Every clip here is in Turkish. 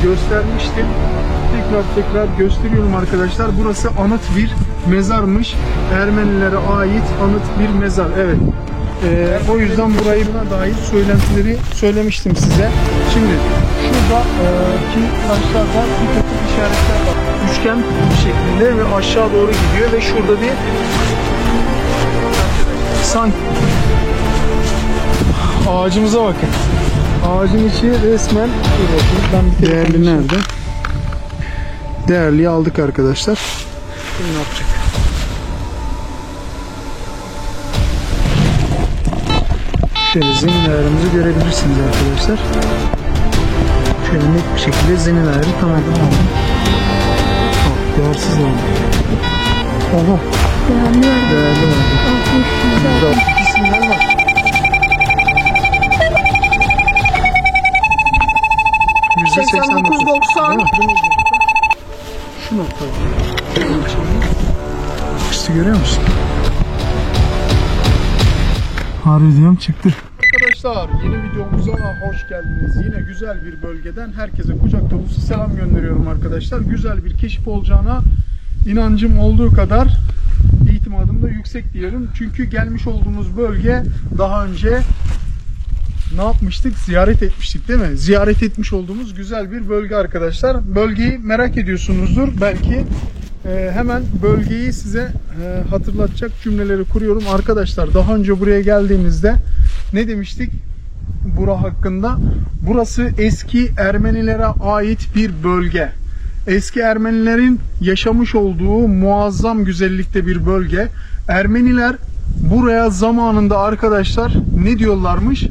göstermiştim. Tekrar gösteriyorum arkadaşlar. Burası anıt bir mezarmış. Ermenilere ait anıt bir mezar. Evet. O yüzden burayı buna dair söylentileri söylemiştim size. Şimdi şurada ki taşlarda bir takım işaretler var. Üçgen şeklinde ve aşağı doğru gidiyor ve şurada bir sanki ağacımıza bakın. Ağacın içi resmen değerli nerede? Değerliyi aldık arkadaşlar. Şimdi ne yapacak? Şöyle zemin ayarımızı görebilirsiniz arkadaşlar. Şöyle net bir şekilde zemin ayarı tamamen aldım. Değersiz oldu. Oha. Değerli oldu. İsimler var. %89-90. Şu nokta. İşte görüyor musun? Harbi diyorum çıktı. Arkadaşlar yeni videomuza hoş geldiniz. Yine güzel bir bölgeden herkese kucak dolusu selam gönderiyorum arkadaşlar. Güzel bir keşif olacağına inancım olduğu kadar itimadım da yüksek diyelim. Çünkü gelmiş olduğumuz bölge daha önce ne yapmıştık? Ziyaret etmiştik değil mi? Ziyaret etmiş olduğumuz güzel bir bölge arkadaşlar. Bölgeyi merak ediyorsunuzdur belki. Hemen bölgeyi size hatırlatacak cümleleri kuruyorum. Arkadaşlar daha önce buraya geldiğimizde ne demiştik? Bura hakkında. Burası eski Ermenilere ait bir bölge. Eski Ermenilerin yaşamış olduğu muazzam güzellikte bir bölge. Ermeniler buraya zamanında arkadaşlar ne diyorlarmış?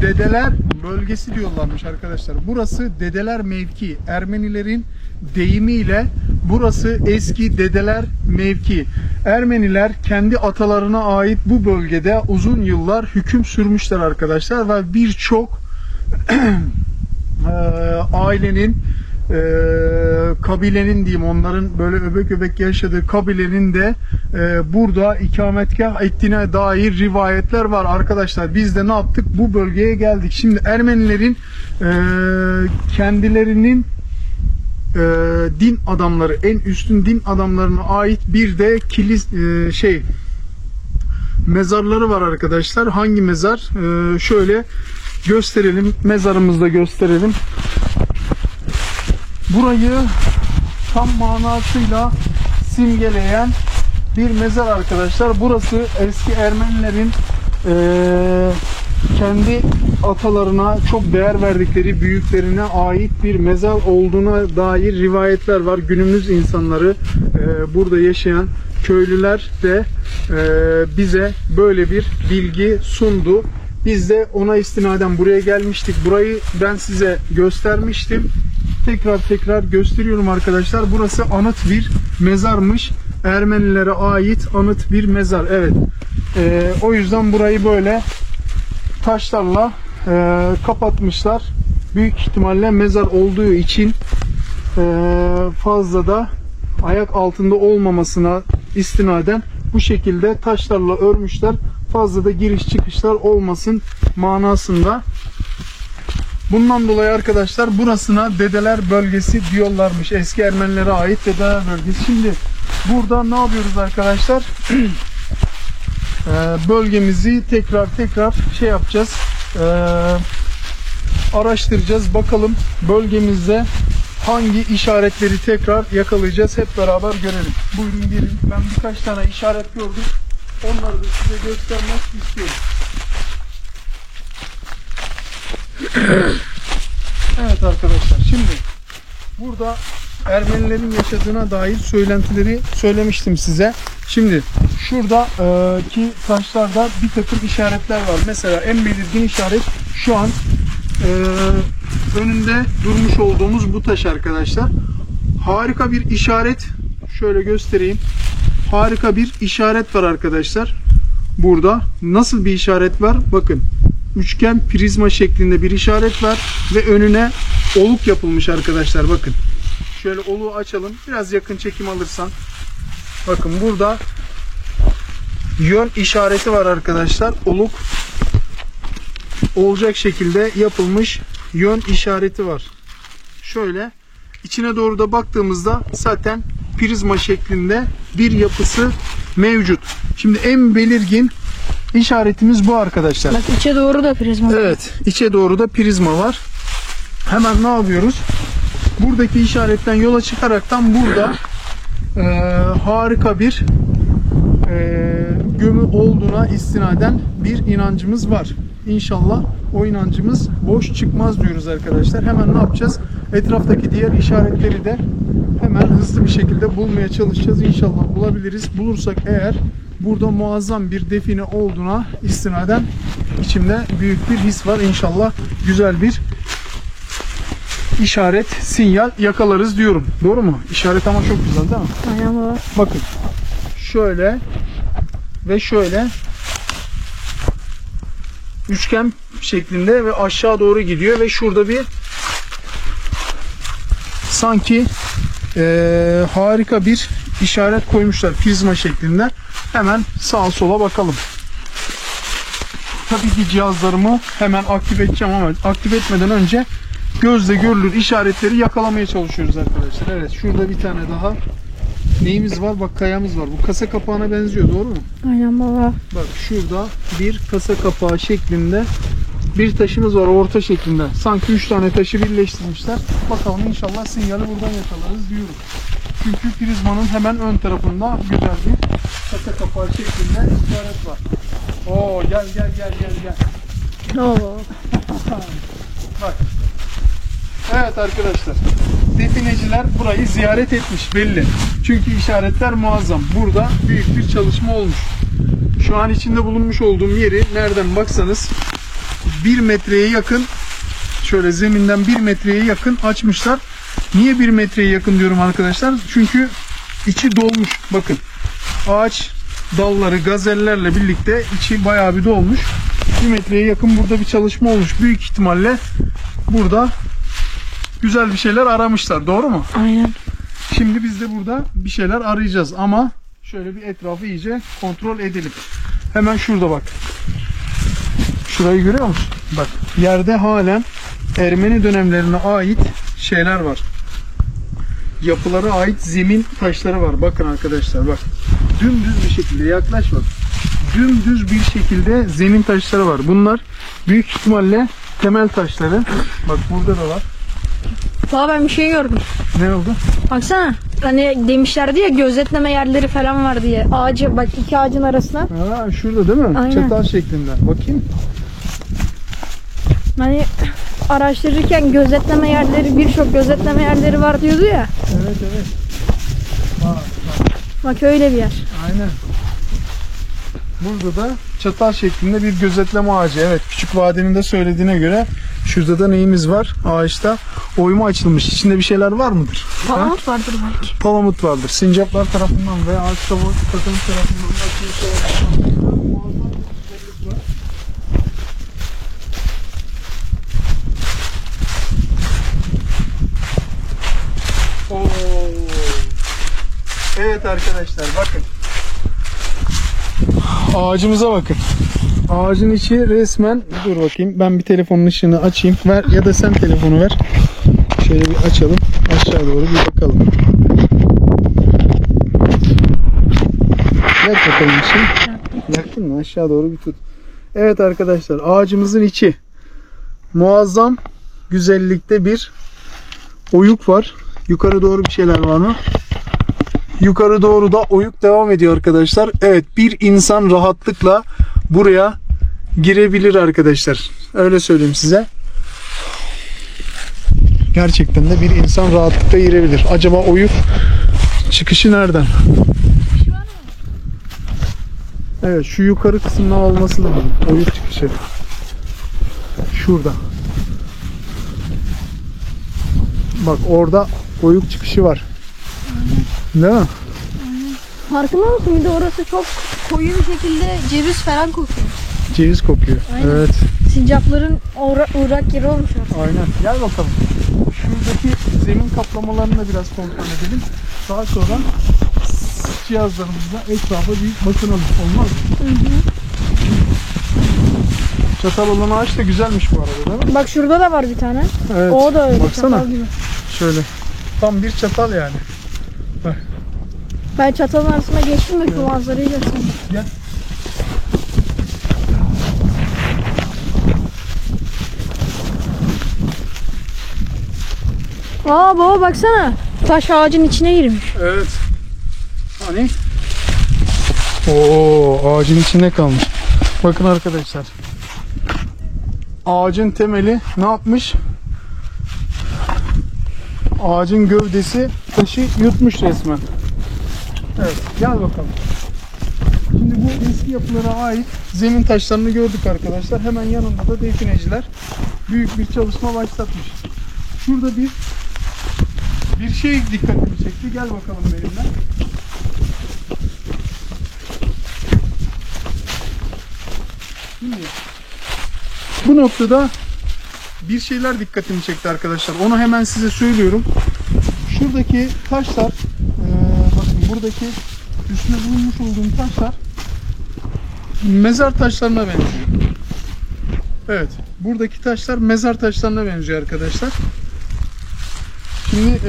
Dedeler bölgesi diyorlarmış arkadaşlar. Burası dedeler mevki. Ermenilerin deyimiyle burası eski dedeler mevki. Ermeniler kendi atalarına ait bu bölgede uzun yıllar hüküm sürmüşler arkadaşlar ve birçok ailenin kabilenin diyeyim onların böyle öbek öbek yaşadığı kabilenin de burada ikametgah ettiğine dair rivayetler var arkadaşlar. Biz de ne yaptık? Bu bölgeye geldik. Şimdi Ermenilerin kendilerinin din adamları, en üstün din adamlarına ait bir de mezarları var arkadaşlar. Hangi mezar? Şöyle gösterelim. Mezarımızda gösterelim. Burayı tam manasıyla simgeleyen bir mezar arkadaşlar. Burası eski Ermenilerin kendi atalarına çok değer verdikleri büyüklerine ait bir mezar olduğuna dair rivayetler var. Günümüz insanları burada yaşayan köylüler de bize böyle bir bilgi sundu. Biz de ona istinaden buraya gelmiştik. Burayı ben size göstermiştim. Tekrar gösteriyorum arkadaşlar. Burası anıt bir mezarmış. Ermenilere ait anıt bir mezar. Evet. O yüzden burayı böyle taşlarla kapatmışlar. Büyük ihtimalle mezar olduğu için fazla da ayak altında olmamasına istinaden bu şekilde taşlarla örmüşler. Fazla da giriş çıkışlar olmasın manasında. Bundan dolayı arkadaşlar burasına dedeler bölgesi diyorlarmış. Eski Ermenilere ait dedeler bölgesi. Şimdi burada ne yapıyoruz arkadaşlar? Bölgemizi tekrar şey yapacağız. Araştıracağız. Bakalım bölgemizde hangi işaretleri tekrar yakalayacağız. Hep beraber görelim. Buyurun gelin. Ben birkaç tane işaret gördüm. Onları da size göstermek istiyorum. Evet arkadaşlar, şimdi burada Ermenilerin yaşadığına dair söylentileri söylemiştim size. Şimdi şurada ki taşlarda bir takım işaretler var. Mesela en belirgin işaret şu an önünde durmuş olduğumuz bu taş arkadaşlar. Harika bir işaret. Şöyle göstereyim. Harika bir işaret var arkadaşlar. Burada nasıl bir işaret var? Bakın. Üçgen prizma şeklinde bir işaret var ve önüne oluk yapılmış arkadaşlar. Bakın. Şöyle oluğu açalım. Biraz yakın çekim alırsan. Bakın burada yön işareti var arkadaşlar. Oluk olacak şekilde yapılmış yön işareti var. Şöyle içine doğru da baktığımızda zaten prizma şeklinde bir yapısı mevcut. Şimdi en belirgin işaretimiz bu arkadaşlar. Bak içe doğru da prizma var. Evet, içe doğru da prizma var. Hemen ne yapıyoruz? Buradaki işaretten yola çıkaraktan burada harika bir gömü olduğuna istinaden bir inancımız var. İnşallah o inancımız boş çıkmaz diyoruz arkadaşlar. Hemen ne yapacağız? Etraftaki diğer işaretleri de hemen hızlı bir şekilde bulmaya çalışacağız. İnşallah bulabiliriz. Bulursak eğer burada muazzam bir define olduğuna istinaden içimde büyük bir his var. İnşallah güzel bir işaret, sinyal yakalarız diyorum. Doğru mu? İşaret ama çok güzel değil mi? Aynen baba. Bakın. Şöyle ve şöyle üçgen şeklinde ve aşağı doğru gidiyor ve şurada bir sanki harika bir işaret koymuşlar prizma şeklinde. Hemen sağa sola bakalım. Tabii ki cihazlarımı hemen aktive edeceğim ama aktive etmeden önce gözle görülür işaretleri yakalamaya çalışıyoruz arkadaşlar. Evet, şurada bir tane daha neyimiz var? Bak, kayamız var. Bu kasa kapağına benziyor, doğru mu? Aynen baba. Bak şurada bir kasa kapağı şeklinde bir taşımız var, orta şeklinde. Sanki 3 tane taşı birleştirmişler. Bakalım inşallah sinyali buradan yakalarız diyorum. Çünkü prizmanın hemen ön tarafında güzel bir kasa kapağı şeklinde işaret var. Oo, gel. Oo. Bak. Evet arkadaşlar. Defineciler burayı ziyaret etmiş belli. Çünkü işaretler muazzam. Burada büyük bir çalışma olmuş. Şu an içinde bulunmuş olduğum yeri nereden baksanız 1 metreye yakın, şöyle zeminden 1 metreye yakın açmışlar. Niye 1 metreye yakın diyorum arkadaşlar? Çünkü içi dolmuş. Bakın. Ağaç dalları gazellerle birlikte içi bayağı bir dolmuş. 1 metreye yakın burada bir çalışma olmuş. Büyük ihtimalle burada güzel bir şeyler aramışlar. Doğru mu? Aynen. Şimdi biz de burada bir şeyler arayacağız ama şöyle bir etrafı iyice kontrol edelim. Hemen şurada bak. Şurayı görüyor musun? Bak, yerde halen Ermeni dönemlerine ait şeyler var. Yapılara ait zemin taşları var. Bakın arkadaşlar, bak. Dümdüz bir şekilde yaklaş bak. Dümdüz bir şekilde zemin taşları var. Bunlar büyük ihtimalle temel taşları. Bak burada da var. Baba ben bir şey gördüm. Ne oldu? Baksana. Hani demişlerdi ya gözetleme yerleri falan var diye. Ağacı bak, iki ağacın arasına. Ha, şurada değil mi? Aynen. Çatal şeklinde. Bakayım. Hani araştırırken gözetleme yerleri, birçok gözetleme yerleri var diyordu ya. Evet. Bak. Bak öyle bir yer. Aynen. Burada da çatal şeklinde bir gözetleme ağacı. Evet, küçük vadenin de söylediğine göre şurada da neyimiz var? Ağaçta oyma açılmış. İçinde bir şeyler var mıdır? Palamut vardır belki. Palamut vardır. Sincaplar tarafından veya ağaç tavuğu takım tarafından da açılmış olabilir. Muazzam bir güzellik var. Oo. Evet arkadaşlar, bakın. Ağacımıza bakın. Ağacın içi resmen, dur bakayım, ben bir telefonun ışığını açayım. Ver ya da sen telefonu ver. Şöyle bir açalım. Aşağı doğru bir bakalım. Yak bakalım ışığı. Yaktın mı? Aşağı doğru bir tut. Evet arkadaşlar, ağacımızın içi muazzam güzellikte bir oyuk var. Yukarı doğru bir şeyler var mı? Yukarı doğru da oyuk devam ediyor arkadaşlar. Evet, bir insan rahatlıkla buraya girebilir arkadaşlar. Öyle söyleyeyim size. Gerçekten de bir insan rahatlıkla girebilir. Acaba oyuk çıkışı nereden? Evet, şu yukarı kısımdan olması lazım. Oyuk çıkışı. Şurada. Bak, orada oyuk çıkışı var. Değil mi? Farkında mısın? Bir de orası çok koyu bir şekilde ceviz falan kokuyor. Ceviz kokuyor. Aynen. Evet. Sincapların uğrak yeri olmuş artık. Aynen. Gel bakalım. Şuradaki zemin kaplamalarını da biraz kontrol edelim. Daha sonra cihazlarımızla etrafa bir bakınalım. Olmaz mı? Hı hı. Çatal olan ağaç da güzelmiş bu arada, değil mi? Bak şurada da var bir tane. Evet. O da öyle. Baksana. Çatal gibi. şöyle. Tam bir çatal yani. Bak Ben çatalın arasına geçtim de şu manzarayı görsene. gel. Aa baba baksana. Taş ağacın içine girmiş. Evet. Hani? Oo, ağacın içinde kalmış. Bakın arkadaşlar. Ağacın temeli ne yapmış? Ağacın gövdesi taşı yutmuş resmen. Evet, gel bakalım. Şimdi bu eski yapılara ait zemin taşlarını gördük arkadaşlar. Hemen yanında da defineciler büyük bir çalışma başlatmış. Şurada bir şey dikkatimi çekti. Gel bakalım benimle. Şimdi bu noktada bir şeyler dikkatimi çekti arkadaşlar. Onu hemen size söylüyorum. Şuradaki taşlar, bakın buradaki üstüne bulunmuş olduğum taşlar mezar taşlarına benziyor. Evet, buradaki taşlar mezar taşlarına benziyor arkadaşlar. Şimdi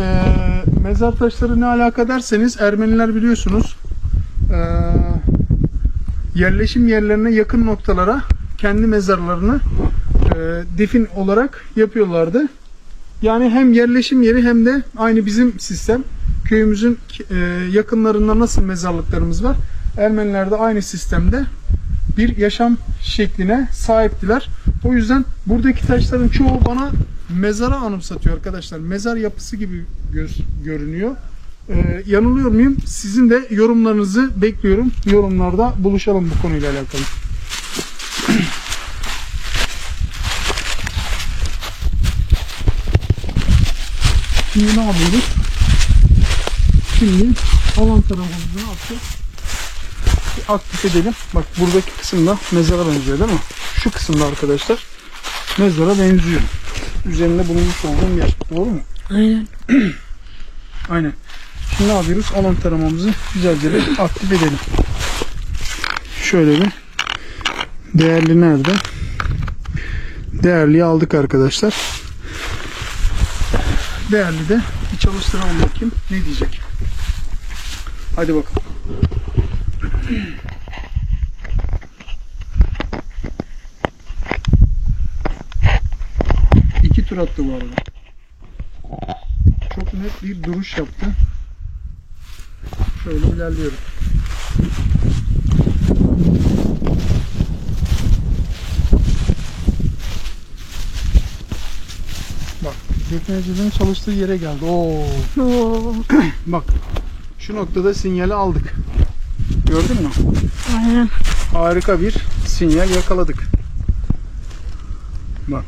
mezar taşları ne alaka derseniz, Ermeniler biliyorsunuz yerleşim yerlerine yakın noktalara kendi mezarlarını defin olarak yapıyorlardı. Yani hem yerleşim yeri hem de aynı bizim sistem. Köyümüzün yakınlarında nasıl mezarlıklarımız var, Ermeniler de aynı sistemde bir yaşam şekline sahiptiler. O yüzden buradaki taşların çoğu bana mezara anımsatıyor arkadaşlar. Mezar yapısı gibi görünüyor. Yanılıyor muyum? Sizin de yorumlarınızı bekliyorum. Yorumlarda buluşalım bu konuyla alakalı. Şimdi ne yapıyoruz? Şimdi alan tarafımızı ne yapacağız? Bir aktif edelim. Bak buradaki kısımda mezara benziyor değil mi? Şu kısımda arkadaşlar mezara benziyor. Üzerinde bulunmuş olduğum yer. Doğru mu? Aynen. Aynen. Şimdi ne yapıyoruz? Alan taramamızı güzelce bir aktif edelim. Şöyle bir değerli nerede? Değerliyi aldık arkadaşlar. Değerli de bir çalıştıralım bakayım ne diyecek. Hadi bakalım. İki tur attı bu arada. Çok net bir duruş yaptı. Şöyle ilerliyorum. Bak, definecinin çalıştığı yere geldi. Oo. Bak, şu noktada sinyali aldık. Gördün mü? Aynen. Harika bir sinyal yakaladık. Bak.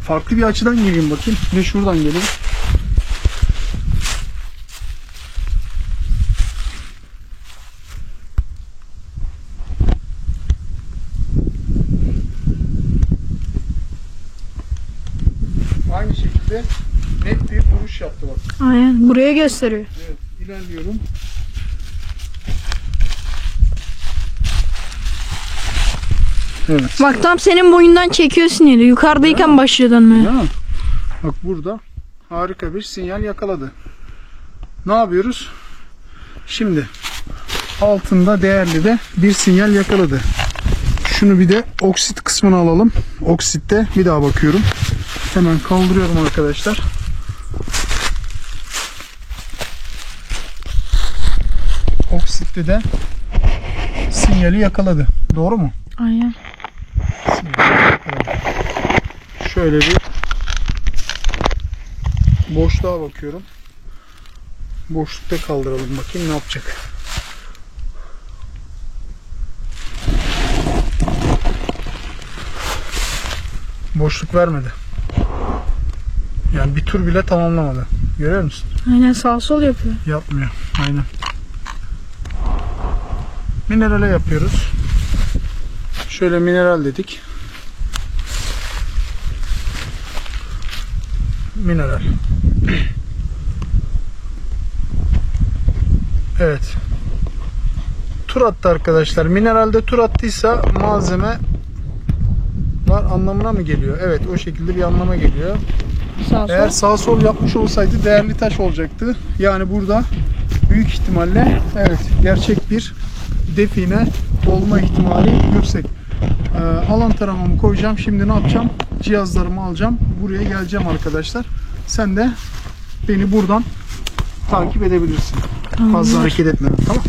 Farklı bir açıdan geleyim bakayım. Ne şuradan gelelim. Aynı şekilde net bir duruş yaptı bak. Aynen. Buraya gösteriyor. Evet, ilerliyorum. Evet. Bak tam senin boyundan çekiyor sinyali. Yukarıdayken başlıyor dönmeye. Değil mi? Bak burada harika bir sinyal yakaladı. Ne yapıyoruz? Şimdi altında değerli de bir sinyal yakaladı. Şunu bir de oksit kısmını alalım. Oksitte bir daha bakıyorum. Hemen kaldırıyorum arkadaşlar. Oksitte de sinyali yakaladı. Doğru mu? Aynen. Şöyle bir boşluğa bakıyorum. Boşlukta kaldıralım bakayım ne yapacak. Boşluk vermedi. Yani bir tur bile tamamlamadı. Görüyor musun? Aynen sağ sol yapıyor. Yapmıyor. Aynen. Minerale yapıyoruz. Şöyle mineral dedik. Mineral. Evet. Tur attı arkadaşlar. Mineralde tur attıysa malzeme var anlamına mı geliyor? Evet, o şekilde bir anlama geliyor. Sağ sol. Eğer sağ sol yapmış olsaydı değerli taş olacaktı. Yani burada büyük ihtimalle evet gerçek bir define olma ihtimali yüksek. Alan taramamı koyacağım. Şimdi ne yapacağım? Cihazlarımı alacağım. Buraya geleceğim arkadaşlar. Sen de beni buradan takip edebilirsin. Fazla hareket etmeden, tamam.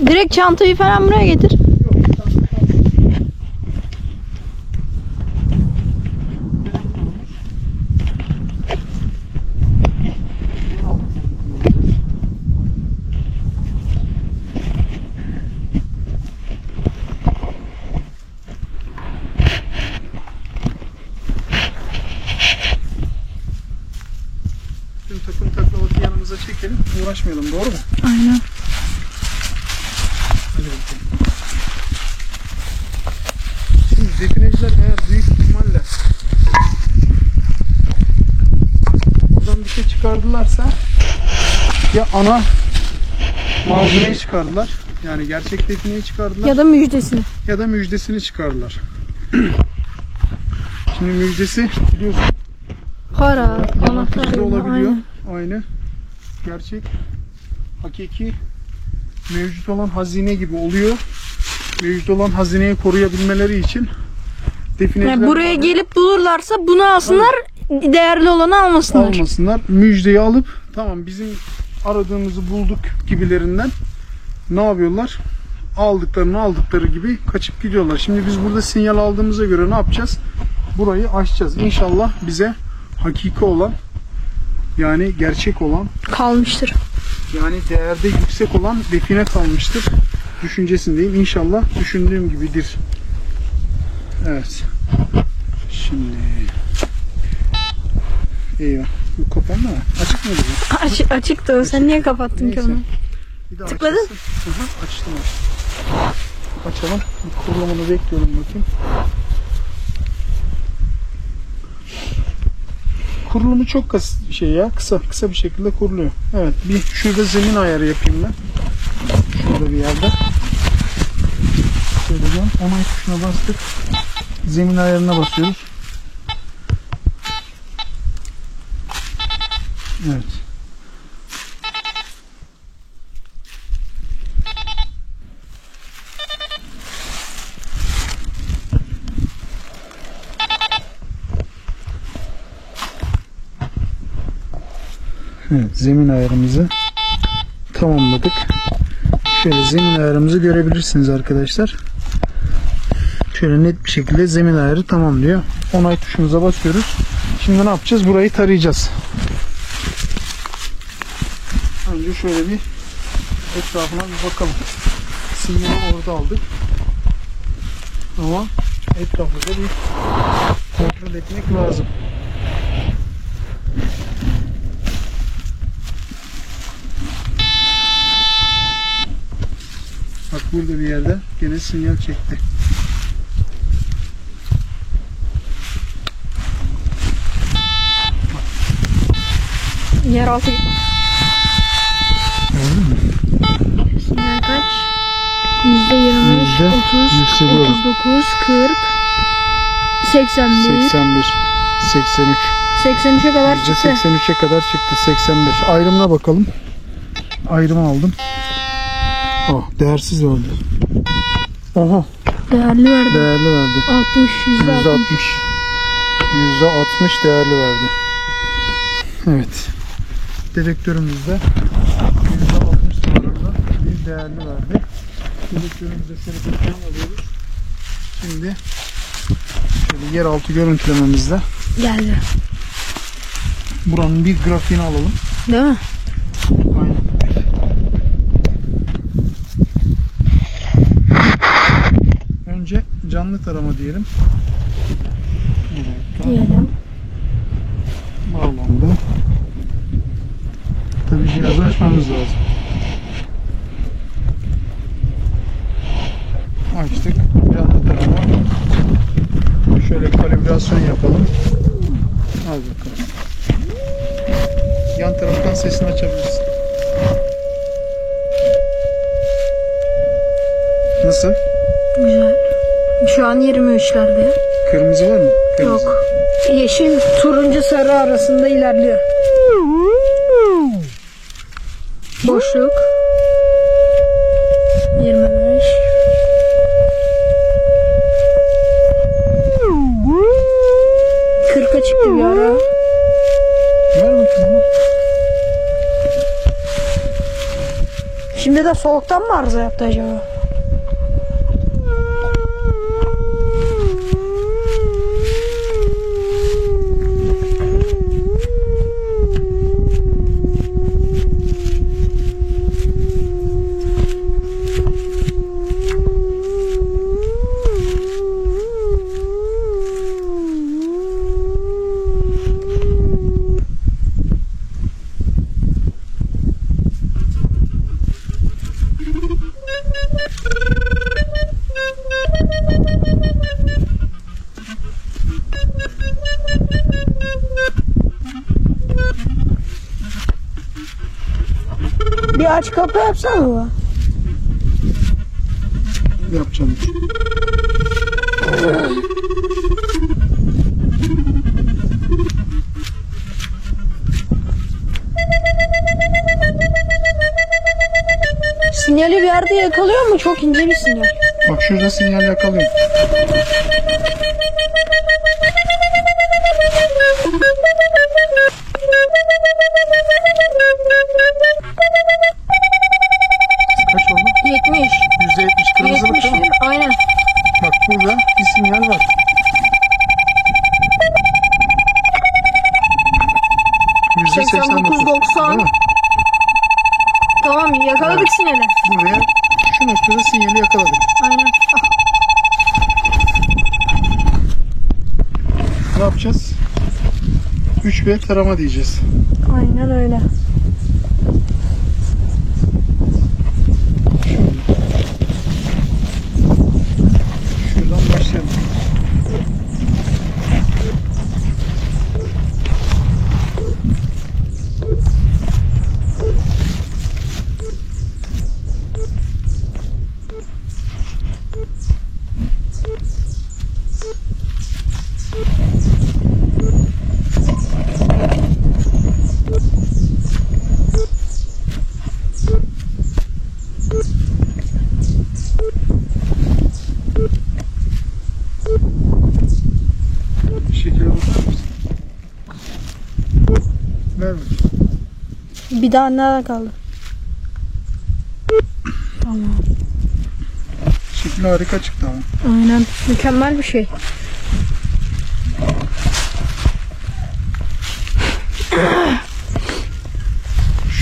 Direkt çantayı falan buraya getir. Tüm takım taklavatı yanımıza çekelim. Uğraşmayalım, doğru mu? Aynen. Hadi bakalım. Şimdi defineciler eğer büyük ihtimalle buradan bir şey çıkardılarsa ya ana malzemeyi çıkardılar. Yani gerçek defineyi çıkardılar. Ya da müjdesini. Ya da müjdesini çıkardılar. Şimdi müjdesi biliyorsun Para, yalan anahtar tuzlu olabiliyor. aynen. Aynı. Gerçek, hakiki, mevcut olan hazine gibi oluyor. Mevcut olan hazineyi koruyabilmeleri için defineciler Yani buraya gelip bulurlarsa bunu alsınlar, değerli olanı almasınlar. almasınlar. Müjdeyi alıp tamam bizim aradığımızı bulduk gibilerinden ne yapıyorlar? Aldıkları gibi kaçıp gidiyorlar. Şimdi biz burada sinyal aldığımıza göre ne yapacağız? Burayı açacağız. İnşallah bize hakiki olan, yani gerçek olan, Kalmıştır. yani değerde yüksek olan define kalmıştır düşüncesindeyim. İnşallah düşündüğüm gibidir. Evet. Şimdi eyvah. Bu kapandı mı? Açık mıydı bu? Açıktı o. Sen niye kapattın ki Neyse. onu? Bir daha Tıkladın? açılsın. Hı hı, açtım. Açalım. Bir kurulumunu bekliyorum bakayım. Kurulumu çok kısa bir şekilde kuruluyor. Evet, bir şurada zemin ayarı yapayım ben. Şurada bir yerde. Söyleyeceğim. Onay tuşuna bastık. Zemin ayarına basıyoruz. Evet. Evet, zemin ayarımızı tamamladık. Şöyle zemin ayarımızı görebilirsiniz arkadaşlar. Şöyle net bir şekilde zemin ayarı tamam diyor. Onay tuşumuza basıyoruz. Şimdi ne yapacağız? Burayı tarayacağız. Önce şöyle bir etrafına bir bakalım. Sinyali orada aldık. Ama etrafında bir kontrol etmek lazım. Bak burada bir yerde gene sinyal çekti. Yeraltı. Gördün mü? Sinyal kaç? %25, 30, yükseliyor. 39, 40, 81, 81, 83. 83'e kadar çıktı. %83'e kadar çıktı. 85. Ayrımına bakalım. Ayrımı aldım. Oh, değersiz verdi. Oha, Değerli verdi. değerli verdi. 60, %60. %60 değerli verdi. Evet. Dedektörümüzde %60 civarında bir değerli verdi. Dedektörümüzde şöyle bir plan alıyoruz. Şimdi şöyle yeraltı görüntülememizde Geldi. buranın bir grafiğini alalım. Değil mi? Aynen. Önce canlı tarama diyelim. Bir dakika. Diyelim. Bağlandı. Tabii cihazı açmamız lazım. Açtık. Canlı tarama. Şöyle kalibrasyon yapalım. Al bakalım. Yan taraftan sesini açabilirsin. Nasıl? Güzel. Şu an 23'lerde. Kırmızı var mı? Kırmızı. Yok. Yeşil, turuncu, sarı arasında ilerliyor. Boşluk. 25. Kırka çıktı bir ara. Ver bakayım onu. Şimdi de soğuktan mı arıza yaptı acaba? Bir aç kapı yapsana baba. Yapacağım. Sinyali bir yerde yakalıyor mu? Çok ince bir sinyal. Bak şurada sinyal yakalıyor. Kaç oldu? 70. %70 kırmızılık 70. değil mi? Aynen. Bak burada bir sinyal var. %89. 90. Değil mi? Tamam yakaladık sinyali. Buraya şu noktada sinyali yakaladık. Aynen. Ne yapacağız? 3B tarama diyeceğiz. Aynen öyle. Şuradan başlayalım. Şekere bakar mısın? Ver bakayım. Bir daha nerede kaldı? Tamam. Şekil harika çıktı ama. Aynen. Mükemmel bir şey.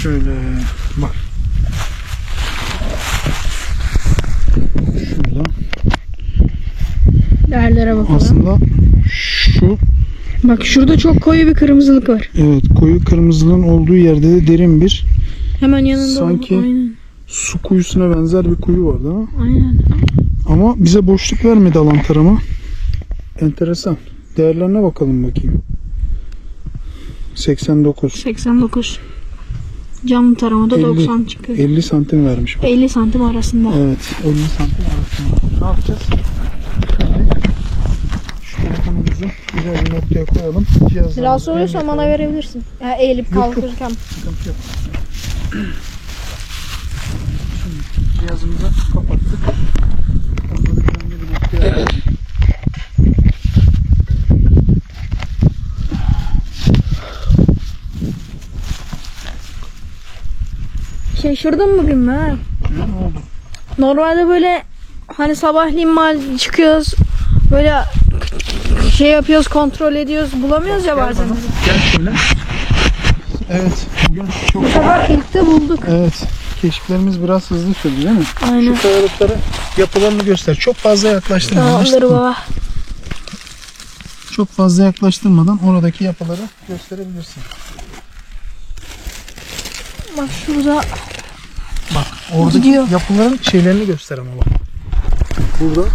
Şöyle bak. Şurada. Değerlere bakalım. Aslında şu, Bak şurada çok koyu bir kırmızılık var. evet, koyu kırmızılığın olduğu yerde de derin bir Hemen yanında. sanki Aynen. su kuyusuna benzer bir kuyu vardı ama. Aynen. Ama bize boşluk vermedi alan tarama. Enteresan. Değerlerine bakalım bakayım. 89. 89. Cam taramada 50. 90 çıkıyor. 50 santim vermiş. 50 santim arasında. Evet, 50 santim arasında. Ne yapacağız? Şöyle şu telefonumuzu güzel bir noktaya koyalım. Silahsı oluyorsa bana verebilirsin. Yani eğilip Yok, yok. kalkırken. Sıkıntı yok. Şimdi cihazımızı kapattık. Onları güvenli bir noktaya alalım. Şaşırdım bugün ha. Ne oldu? Normalde böyle hani sabahleyin mal çıkıyoruz. Böyle şey yapıyoruz, kontrol ediyoruz, bulamıyoruz ya bazen. Gel şöyle. Evet, bugün çok... Bu sefer ilk de bulduk. Evet, keşiflerimiz biraz hızlı sürdü değil mi? Aynen. Şu kayalıkları, yapılarını göster. Çok fazla yaklaştırma. Tamamdır anlaştık mı? baba. Çok fazla yaklaştırmadan oradaki yapıları gösterebilirsin. Bak şurada Bak, oradaki Gidiyor. yapıların şeylerini göster ama bak. Burada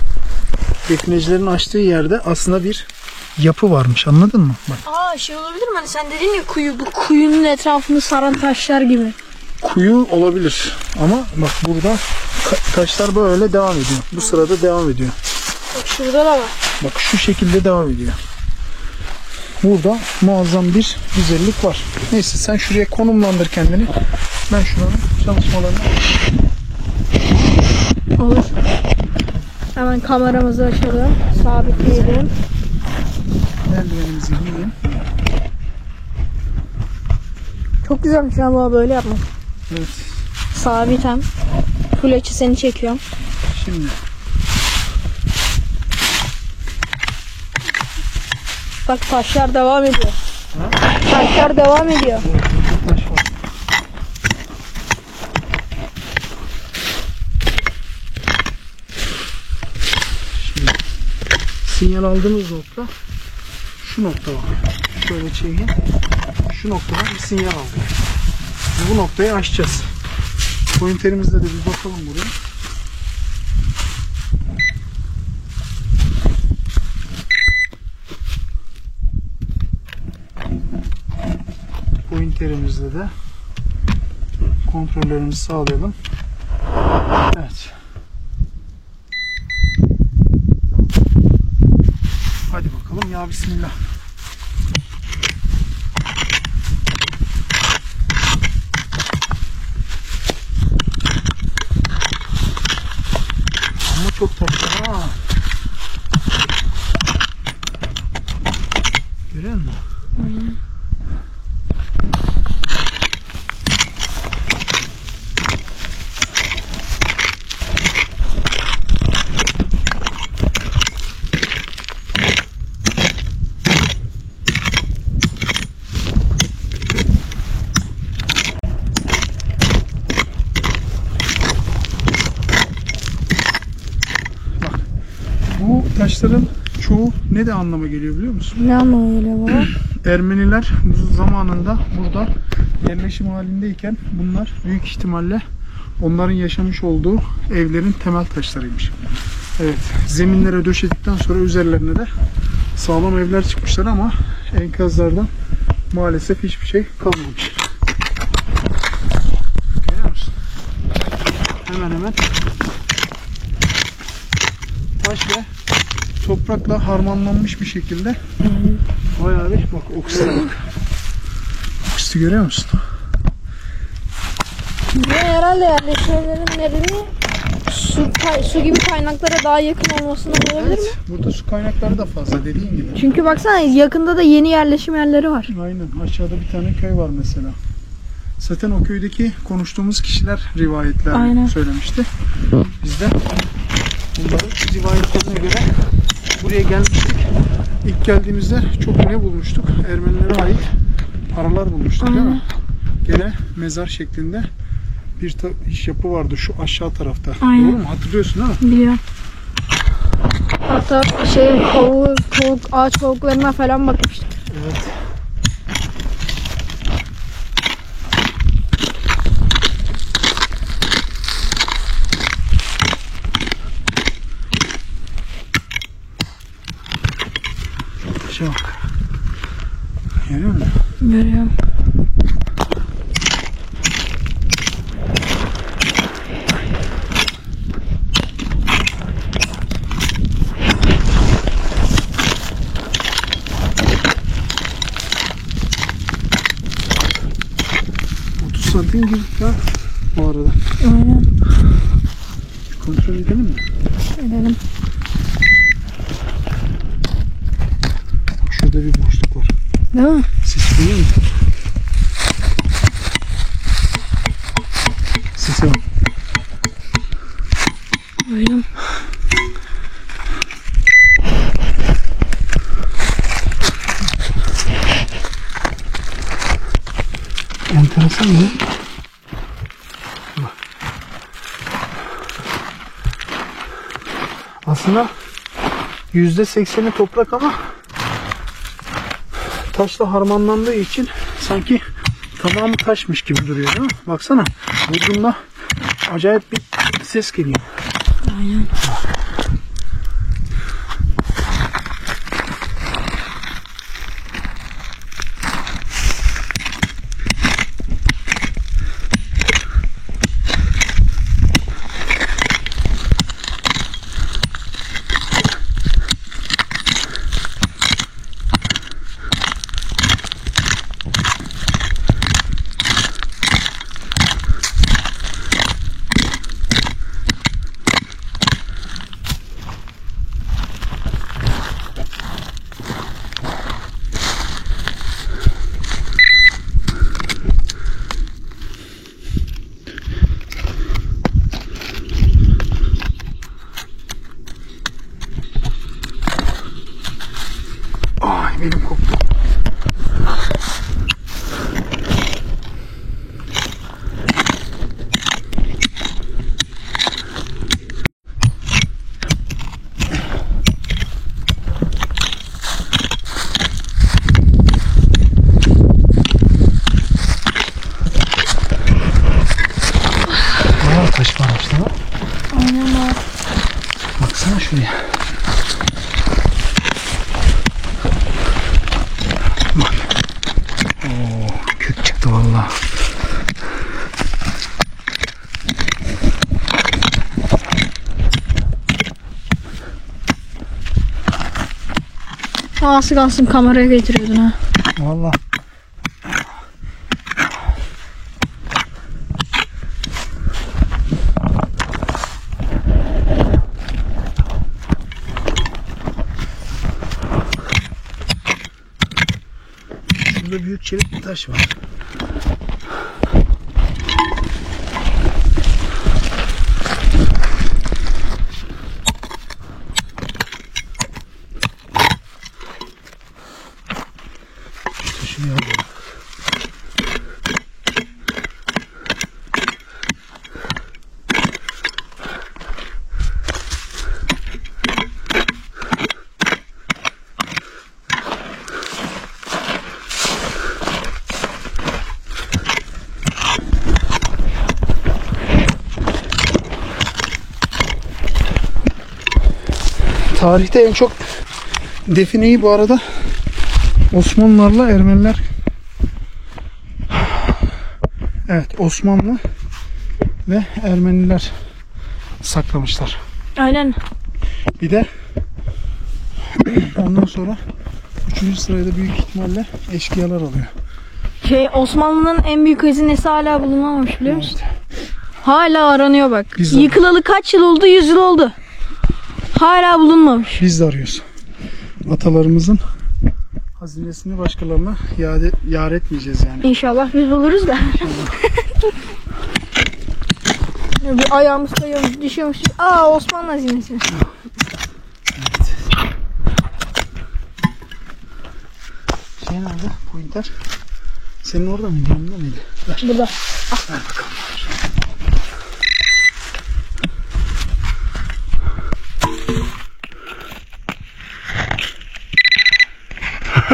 definecilerin açtığı yerde aslında bir yapı varmış, anladın mı? Bak, şey olabilir mi? Hani sen dedin ya kuyu, bu kuyunun etrafını saran taşlar gibi. kuyu olabilir ama bak burada taşlar böyle devam ediyor. Bu sırada devam ediyor. Bak şurada da var. Bak şu şekilde devam ediyor. Burada muazzam bir güzellik var. Neyse sen şuraya konumlandır kendini. Ben şuranın çalışmalarını Olur. Hemen kameramızı açalım. Sabitleyelim. eldivenimizi giyelim. Çok güzelmiş ama böyle yapmak. Evet. Sabit hem. Full açı seni çekiyorum. Şimdi Bak taşlar devam ediyor. Taşlar devam ediyor. taş var. Şimdi sinyal aldığımız nokta şu nokta var. Şöyle çekeyim. Şu noktadan bir sinyal aldık. Bu noktayı aşacağız. Pointerimizle de bir bakalım buraya. Pointerimizle de kontrollerimizi sağlayalım. Evet. Hadi bakalım ya bismillah. Ama çok tatlı ha. Görüyor musun? Bu taşların çoğu ne de anlama geliyor biliyor musun? Ne anlamı geliyor baba? Ermeniler bu zamanında burada yerleşim halindeyken bunlar büyük ihtimalle onların yaşamış olduğu evlerin temel taşlarıymış. Evet, zeminlere döşedikten sonra üzerlerine de sağlam evler çıkmışlar ama enkazlardan maalesef hiçbir şey kalmamış. Görüyor musun? Hemen hemen taş ve toprakla harmanlanmış bir şekilde bayağı bir bak oksite bak. Oksite görüyor musun? Bu herhalde yerleşmelerin nedeni su gibi kaynaklara daha yakın olmasından olabilir mi? Burada su kaynakları da fazla dediğin gibi. Çünkü baksana yakında da yeni yerleşim yerleri var. Aynen aşağıda bir tane köy var mesela. Zaten o köydeki konuştuğumuz kişiler rivayetler Aynen. söylemişti. Biz de bunların rivayetlerine göre buraya gelmiştik. İlk geldiğimizde çok ne bulmuştuk? Ermenilere ait paralar bulmuştuk değil mi? Gene mezar şeklinde bir iş yapı vardı şu aşağı tarafta. Aynen. Doğru mu? Hatırlıyorsun değil mi? Biliyorum. Hatta ağaç kovuklarına falan bakmıştık. Evet. Şu bak. Görüyor musun? Görüyorum. Santim gibi ha bu arada. Aynen. Bir kontrol edelim mi? Edelim. Bak şurada bir boşluk var. Değil mi? Ses duyuyor musun? Sese bak. Duydum. Enteresan mı? Aslında %80'i toprak ama taşla harmanlandığı için sanki tamamı taşmış gibi duruyor değil mi? Baksana vurduğunda acayip bir ses geliyor. Aynen. Ağası kalsın kameraya getiriyordun ha. Valla. Şurada büyük çelik bir taş var. Şunu alalım. Tarihte en çok defineyi bu arada Osmanlılarla Ermeniler, evet, Osmanlı ve Ermeniler saklamışlar. Aynen. Bir de ondan sonra 3. sırada büyük ihtimalle eşkıyalar alıyor. Osmanlı'nın en büyük hazinesi hala bulunamamış biliyor musun? Evet. Hala aranıyor bak. Biz de- Yıkılalı kaç yıl oldu? 100 yıl oldu. Hala bulunmamış. Biz de arıyoruz. Atalarımızın hazinesini başkalarına yar etmeyeceğiz yani. İnşallah biz buluruz da. Bir ayağımız kayıyormuş, düşüyormuş. Aa, Osmanlı hazinesi. Şey nerede? Pointer. Senin orada mıydı? Yanında mıydı? Ver. Burada. Ver bakalım.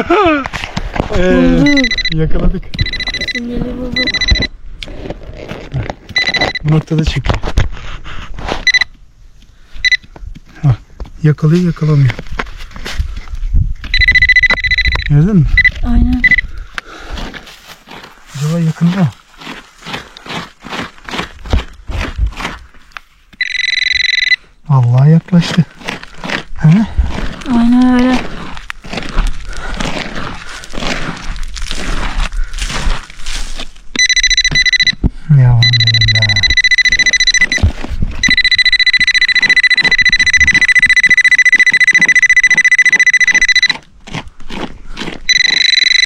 Bulduk. Yakaladık. Sinyali bulduk. Bu noktada çekiyor. Bak, yakalıyor yakalamıyor. Gördün mü? Aynen. Acaba yakında mı? Vallahi yaklaştı. He? Aynen öyle. Yavrum benim be.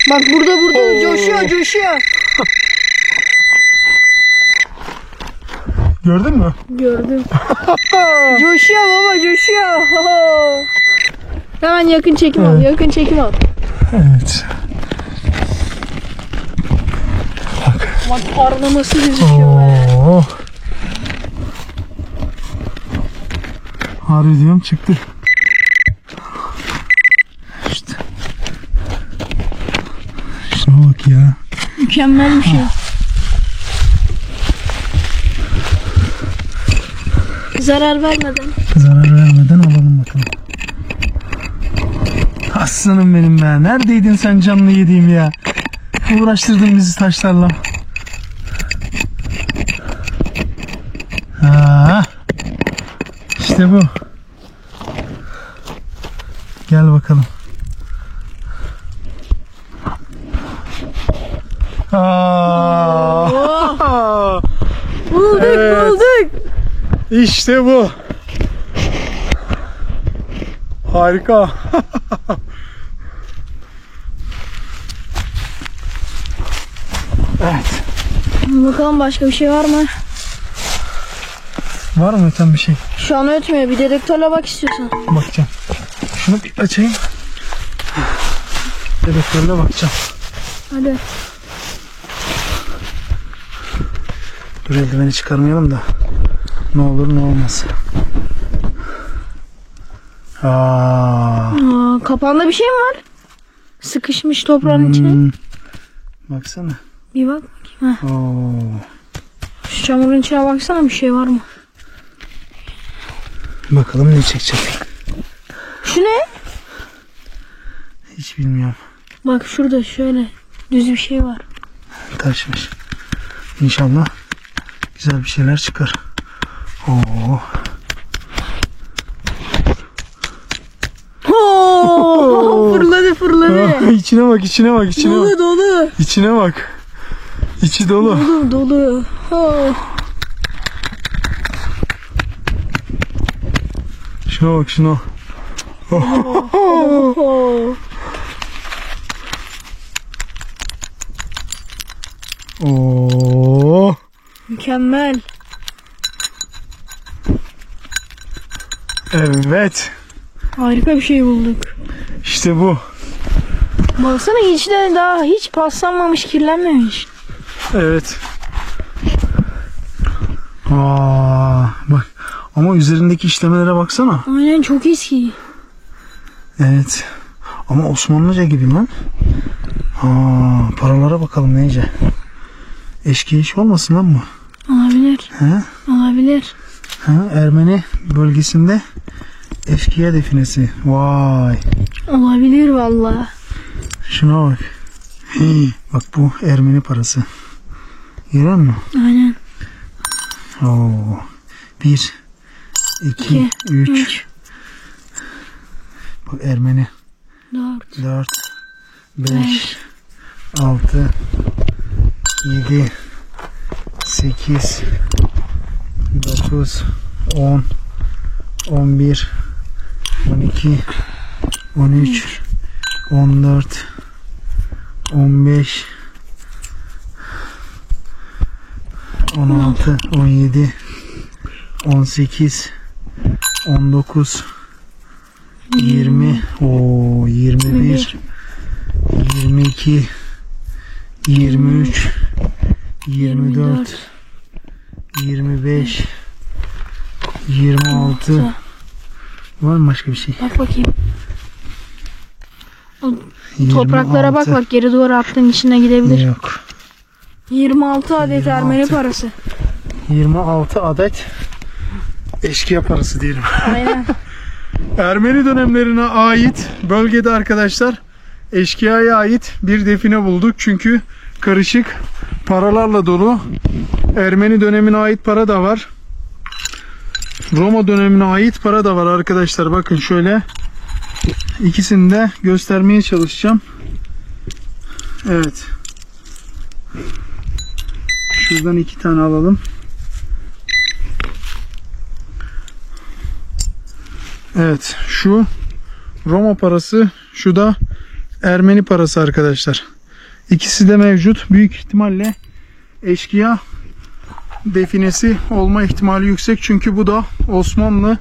Bak burada coşuyor. Gördün mü? Gördüm. Coşuyor baba, coşuyor. Hemen yakın çekim al, Evet. yakın çekim al. Evet. Bak parlaması gözüküyor be. Oo. Harbi diyorum çıktı. İşte. Şuna bak ya. Mükemmel bir şey. Zarar vermeden. Zarar vermeden alalım bakalım. Aslanım benim be. Neredeydin sen canlı yediğim ya? Uğraştırdın bizi taşlarla. İşte bu. Gel bakalım. Bulduk, Evet. bulduk. İşte bu. Harika. Evet. Bakalım başka bir şey var mı? Var mı öten bir şey? Şu an ötmüyor. Bir dedektörle bak istiyorsan. Bakacağım. Şunu bir açayım. Dedektörle bakacağım. Hadi. Dur, eldiveni çıkarmayalım da. Ne olur ne olmaz. Aa, kapağında bir şey mi var? Sıkışmış toprağın içine. Baksana. Bir bak bakayım. Ha. Oo. Şu çamurun içine baksana, bir şey var mı? Bakalım ne çekecek. Şu ne? Hiç bilmiyorum. Bak şurada şöyle düz bir şey var. Taşmış. İnşallah güzel bir şeyler çıkar. Oo. Oo, fırladı içine bak, içine bak, içine Dolu bak. dolu. İçine bak. İçi dolu. Dolu dolu. Oh. Şuna bak, şuna. Oh. Oo. Mükemmel. Evet. Harika bir şey bulduk. İşte bu. Baksana hiç de daha hiç paslanmamış, kirlenmemiş. Evet. Aa, bak. Ama üzerindeki işlemelere baksana. Aynen, çok eski. Evet. Ama Osmanlıca gibi lan. Aa, paralara bakalım neyce. Eşkıya iş olmasın lan bu? Olabilir. He? Olabilir. Ha, Ermeni bölgesinde eşkıya definesi. Vay. Olabilir vallahi. Şuna bak. Hii, bak bu Ermeni parası. Görüyor musun? Aynen. Oo. 1, 2, 3. Bak Ermeni. 4, 5, 6, 7, 8, 9, 10, 11, 12, 13, 14, 15, 16, 17, 18, 19, 20, 21, 22, 23, 24, 25, 26. Var mı başka bir şey? Bak bakayım. Topraklara bak 26. bak, geri doğru attığın içine gidebilir. Yok. 26 adet 26. Ermeni parası. 26 adet eşkıya parası diyelim. Aynen. Ermeni dönemlerine ait bölgede arkadaşlar eşkıyaya ait bir define bulduk. Çünkü karışık paralarla dolu. Ermeni dönemine ait para da var. Roma dönemine ait para da var arkadaşlar. Bakın şöyle. İkisini de göstermeye çalışacağım. Evet. Şuradan 2 tane alalım. Evet, şu Roma parası, şu da Ermeni parası arkadaşlar. İkisi de mevcut. Büyük ihtimalle eşkıya definesi olma ihtimali yüksek. Çünkü bu da Osmanlı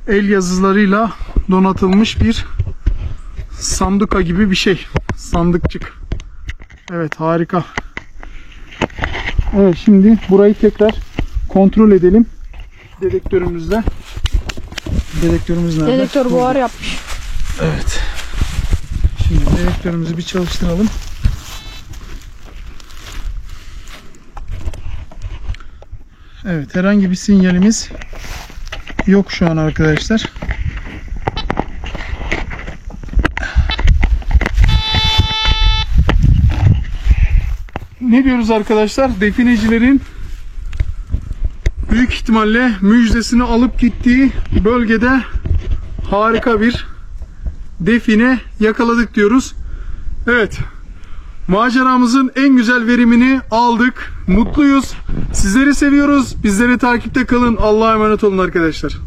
el yazılarıyla donatılmış bir sanduka gibi bir şey. Sandıkçık. Evet, harika. Evet, şimdi burayı tekrar kontrol edelim. Dedektörümüzle. Dedektörümüz nerede? Dedektör buhar yapmış. Evet. Şimdi dedektörümüzü bir çalıştıralım. Evet, herhangi bir sinyalimiz yok şu an arkadaşlar. Ne diyoruz arkadaşlar? Definecilerin büyük ihtimalle müjdesini alıp gittiği bölgede harika bir define yakaladık diyoruz. Evet. Maceramızın en güzel verimini aldık. Mutluyuz. Sizleri seviyoruz. Bizleri takipte kalın. Allah'a emanet olun arkadaşlar.